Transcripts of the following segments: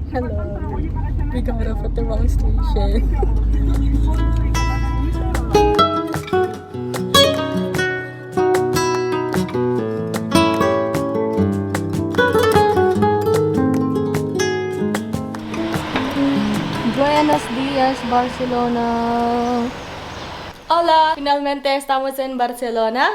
Hello. We got off at the wrong station. Buenos días, Barcelona. Hola, finalmente estamos en Barcelona.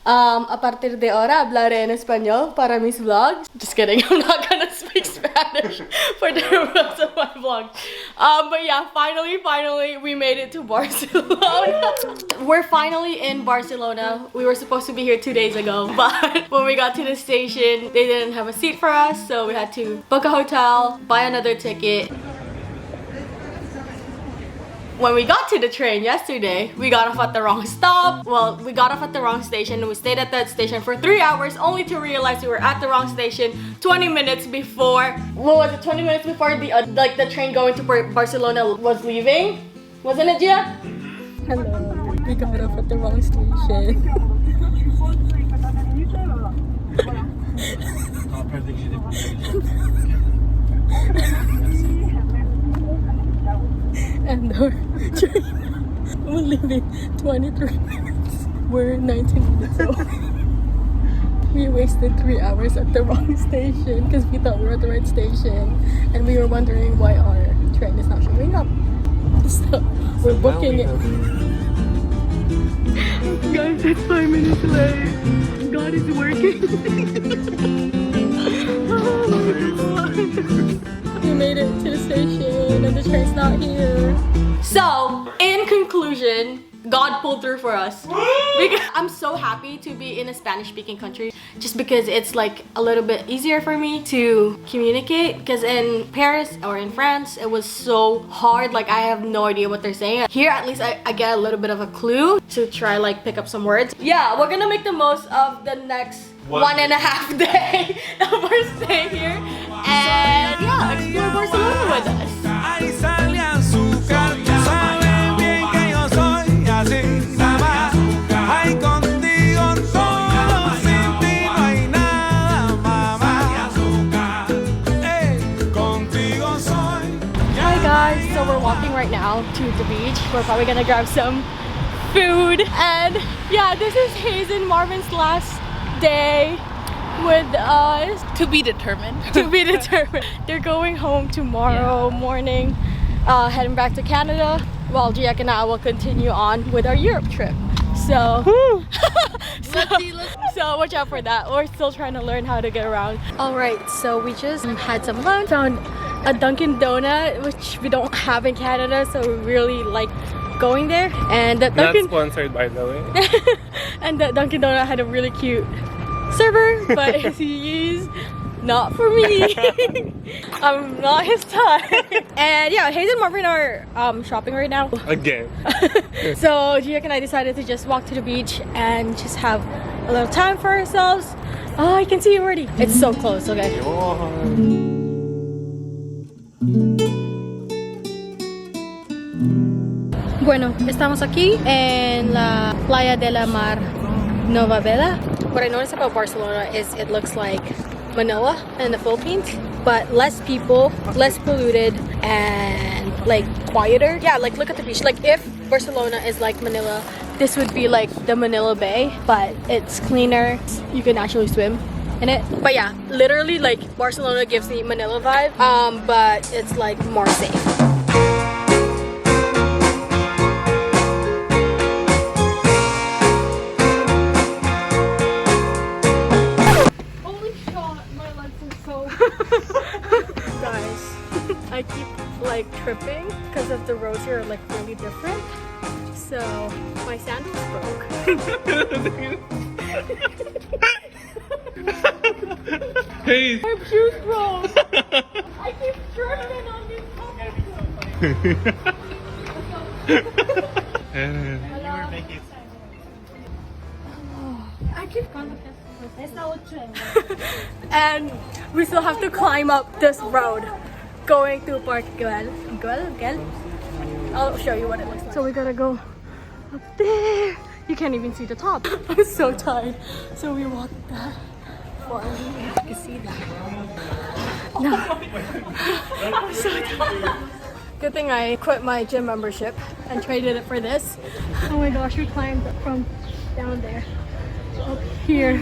A partir de ahora hablaré en español para mis vlogs. Just kidding, I'm not gonna speak Spanish for the rest of my vlog. But yeah, finally, we made it to Barcelona. We're finally in Barcelona. We were supposed to be here 2 days ago, but when we got to the station, they didn't have a seat for us, so we had to book a hotel, buy another ticket. When we got to the train yesterday, we got off at the wrong stop. Well, we got off at the wrong station and we stayed at that station for 3 hours only to realize we were at the wrong station 20 minutes before, what was it, 20 minutes before the train going to Barcelona was leaving? Wasn't it, Gia? Hello, we got off at the wrong station. And our train will leave in 23 minutes. We're 19 minutes old. We wasted 3 hours at the wrong station because we thought we were at the right station and we were wondering why our train is not showing up. So we're booking it. Guys, it's 5 minutes late. God is working. Oh my God. We made it to the station and the train's not here. So, in conclusion, God pulled through for us. Because I'm so happy to be in a Spanish-speaking country just because it's like a little bit easier for me to communicate, because in Paris or in France it was so hard, like I have no idea what they're saying. Here at least I get a little bit of a clue to try like pick up some words. Yeah, we're gonna make the most of the next 1.5 days of our stay here and yeah, explore Barcelona with us. Hi guys, so we're walking right now to the beach. We're probably gonna grab some food and yeah, this is Hayes and Marvin's last day with us. To be determined. To be determined. They're going home tomorrow morning, heading back to Canada, while Jack and I will continue on with our Europe trip. So, so watch out for that. We're still trying to learn how to get around. Alright, so we just had some lunch, found a Dunkin donut, which we don't have in Canada, so we really like going there. And the Dunkin, not sponsored by the way. And the Dunkin donut had a really cute server, but he's not for me. I'm not his type. And yeah, Hayes and Marvin are shopping right now. Again. So Gia and I decided to just walk to the beach and just have a little time for ourselves. Oh, I can see you already. It's so close, okay. Bueno, estamos aquí en la Playa de la Mar Nova Vela. What I noticed about Barcelona is it looks like Manila in the Philippines, but less people, less polluted, and like quieter. Yeah, like look at the beach. Like if Barcelona is like Manila, this would be like the Manila Bay, but it's cleaner. You can actually swim in it. But yeah, literally like Barcelona gives me Manila vibe, but it's like more safe. Guys, I keep like tripping because of the roads here are like really different. So my sandals broke. Hey! My shoes broke. I keep tripping on these cobblestones. I keep and we still have to climb up this road going to Park Güell. I'll show you what it looks like. So we gotta go up there. You can't even see the top. I'm so tired. So we walked that far. You can see that. No. I'm so tired. Good thing I quit my gym membership and traded it for this. Oh my gosh, we climbed from down there up here.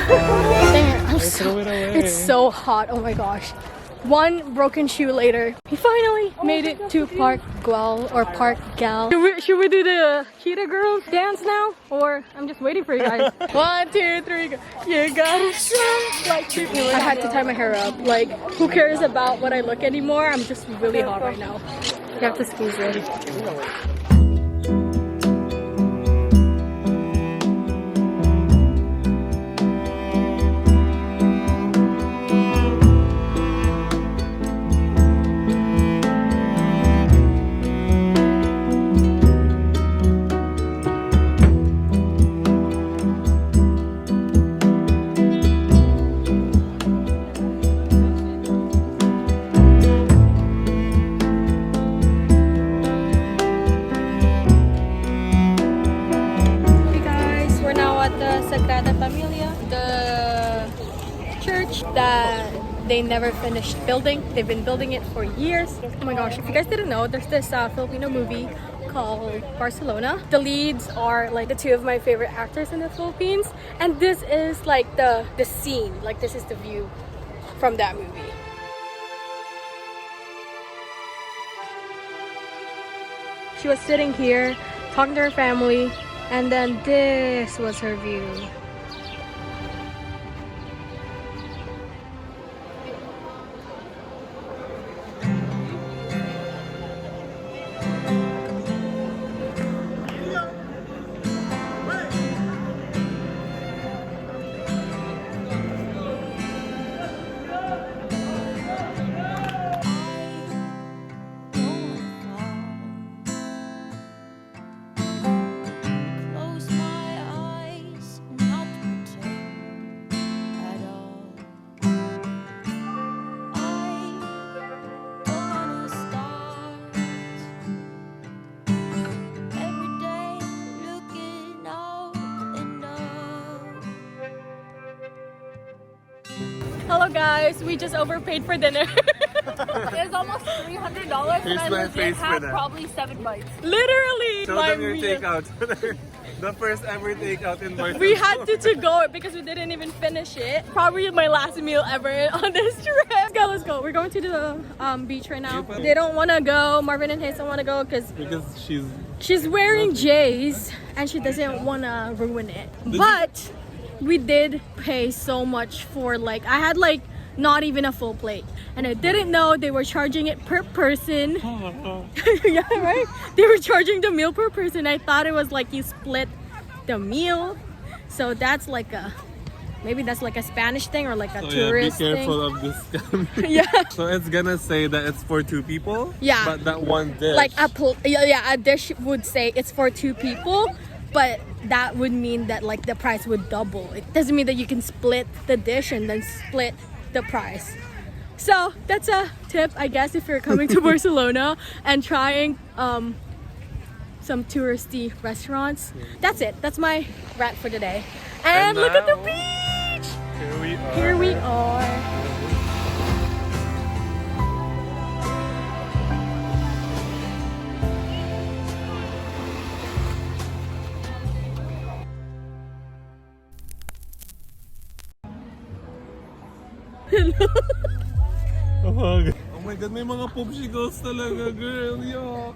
Dang it, it's so hot. Oh my gosh. One broken shoe later, we finally made it to Park Gual or Park Gal. Should we do the cheetah girl dance now? Or I'm just waiting for you guys. 1, 2, 3, go. You gotta shine like people. I had to tie my hair up. Like, who cares about what I look anymore? I'm just really hot right now. You have to squeeze in. Familia, the church that they never finished building. They've been building it for years. Oh my gosh, if you guys didn't know, there's this Filipino movie called Barcelona. The leads are like the two of my favorite actors in the Philippines, and this is like the scene, like this is the view from that movie. She was sitting here talking to her family, and then this was her view. Hello guys, we just overpaid for dinner. It was almost $300 and I legit had probably 7 bites. Literally! Show them your takeout. The first ever takeout in Barcelona. We had to go it because we didn't even finish it. Probably my last meal ever on this trip. Let's go. We're going to the beach right now. They don't want to go. Marvin and Hayes don't want to go because she's wearing J's and she doesn't want to ruin it. But we did pay so much for like, I had like not even a full plate. And I didn't know they were charging it per person. Yeah, right? They were charging the meal per person. I thought it was like you split the meal. So that's like maybe that's like a Spanish thing or like a tourist thing. Be careful of this scam. Yeah. So it's gonna say that it's for 2 people? Yeah. But that one dish. Like a dish would say it's for 2 people. But that would mean that like the price would double. It doesn't mean that you can split the dish and then split the price. So that's a tip, I guess, if you're coming to Barcelona and trying some touristy restaurants. That's it. That's my rant for today. And look at the beach! Here we are. Oh my god, may mga popsicles talaga, girl. Yo.